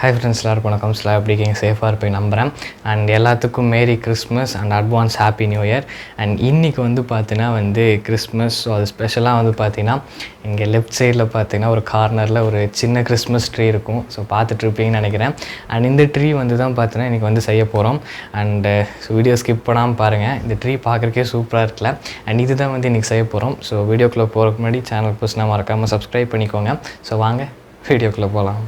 Hi friends, எல்லாருக்கும் வணக்கம். எப்படி இருக்கீங்க? சேஃபாக இருப்பேன் நம்புகிறேன். அண்ட் எல்லாத்துக்கும் merry Christmas and advance happy new year. And இன்றைக்கி பார்த்தீங்கன்னா கிறிஸ்மஸ். ஸோ அது ஸ்பெஷலாக பார்த்தீங்கன்னா இங்கே லெஃப்ட் சைடில் பார்த்தீங்கன்னா ஒரு கார்னரில் ஒரு சின்ன கிறிஸ்மஸ் ட்ரீ இருக்கும். ஸோ பார்த்துட்ருப்பீங்கன்னு நினைக்கிறேன். அண்ட் இந்த ட்ரீ தான் பார்த்தீங்கன்னா இன்றைக்கி செய்ய போகிறோம். அண்டு வீடியோ ஸ்கிப் பண்ணாமல் பாருங்கள். இந்த ட்ரீ பார்க்குறக்கே சூப்பராக இருக்குல்ல. அண்ட் இதுதான் இன்றைக்கி செய்ய போகிறோம். ஸோ வீடியோக்குள்ளே போகிறதுக்கு முன்னாடி சேனல் புதுசுனா மறக்காமல் சப்ஸ்கிரைப் பண்ணிக்கோங்க. ஸோ வாங்க வீடியோக்குள்ளே போகலாம்.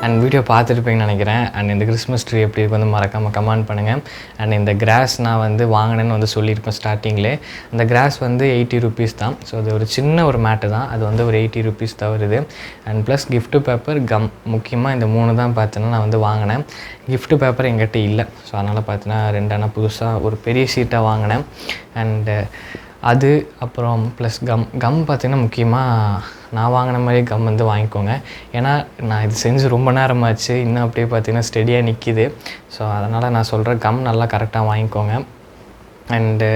அண்ட் வீடியோ பார்த்துருப்பீங்கன்னு நினைக்கிறேன். அண்ட் இந்த கிறிஸ்மஸ் ட்ரீ எப்படி இருக்கு வந்து மறக்காமல் கமெண்ட் பண்ணுங்கள். அண்ட் இந்த கிராஸ் நான் வந்து வாங்கினேன்னு வந்து சொல்லியிருப்பேன் ஸ்டார்டிங்லே. அந்த கிராஸ் வந்து 80 ருபீஸ் தான். ஸோ அது ஒரு சின்ன ஒரு மேட்டு தான், அது வந்து ஒரு 80 ருபீஸ் தான் வருது. And plus gift paper, come, முக்கியமாக இந்த 3 தான் பார்த்தீங்கன்னா நான் வந்து வாங்கினேன். கிஃப்ட் பேப்பர் எங்கிட்ட இல்லை. ஸோ அதனால் பார்த்தீங்கன்னா 2 புதுசாக ஒரு பெரிய ஷீட்டாக வாங்கினேன். அண்டு அது அப்புறம் ப்ளஸ் கம் பார்த்திங்கன்னா முக்கியமாக நான் வாங்கின மாதிரி கம் வந்து வாங்கிக்கோங்க. ஏன்னா நான் இது செஞ்சு ரொம்ப நேரமாச்சு, இன்னும் அப்படியே பார்த்திங்கன்னா ஸ்டெடியாக நிற்கிது. ஸோ அதனால் நான் சொல்கிறேன், கம் நல்லா கரெக்டாக வாங்கிக்கோங்க. அண்டு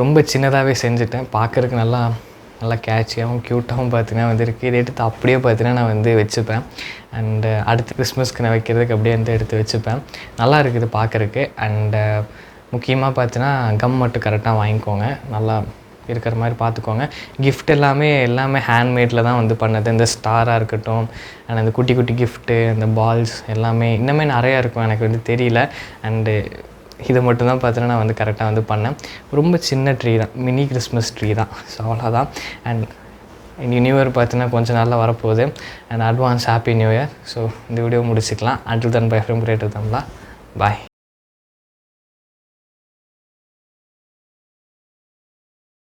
ரொம்ப சின்னதாகவே செஞ்சுட்டேன், பார்க்குறதுக்கு நல்லா கேட்சியாகவும் க்யூட்டாகவும் பார்த்திங்கன்னா வந்து இருக்குது. இதை எடுத்து அப்படியே பார்த்திங்கன்னா நான் வந்து வச்சுப்பேன். அண்டு அடுத்த கிறிஸ்மஸ்க்கு நான் வைக்கிறதுக்கு அப்படியே வந்து எடுத்து வச்சுப்பேன். நல்லா இருக்குது பார்க்குறக்கு. அண்டு முக்கியமாக பார்த்தீங்கன்னா கம் மட்டும் கரெக்டாக வாங்கிக்கோங்க, நல்லா இருக்கிற மாதிரி பார்த்துக்கோங்க. கிஃப்ட் எல்லாமே ஹேண்ட்மேடில் தான் வந்து பண்ணது. இந்த ஸ்டாராக இருக்கட்டும், அண்ட் அந்த குட்டி குட்டி கிஃப்ட்டு, இந்த பால்ஸ் எல்லாமே இன்னுமே நிறையா இருக்கும், எனக்கு வந்து தெரியல. அண்டு இதை மட்டும்தான் பார்த்தீங்கன்னா நான் வந்து கரெக்டாக வந்து பண்ணேன். ரொம்ப சின்ன ட்ரீ தான், மினி கிறிஸ்மஸ் ட்ரீ தான். ஸோ அவ்வளோதான். அண்ட் நியூ இயர் பார்த்தீங்கன்னா கொஞ்சம் நாளில் வரப்போகுது. And advance happy new year. So இந்த வீடியோ முடிச்சுக்கலாம். Until then by from greater தம்லா. Bye.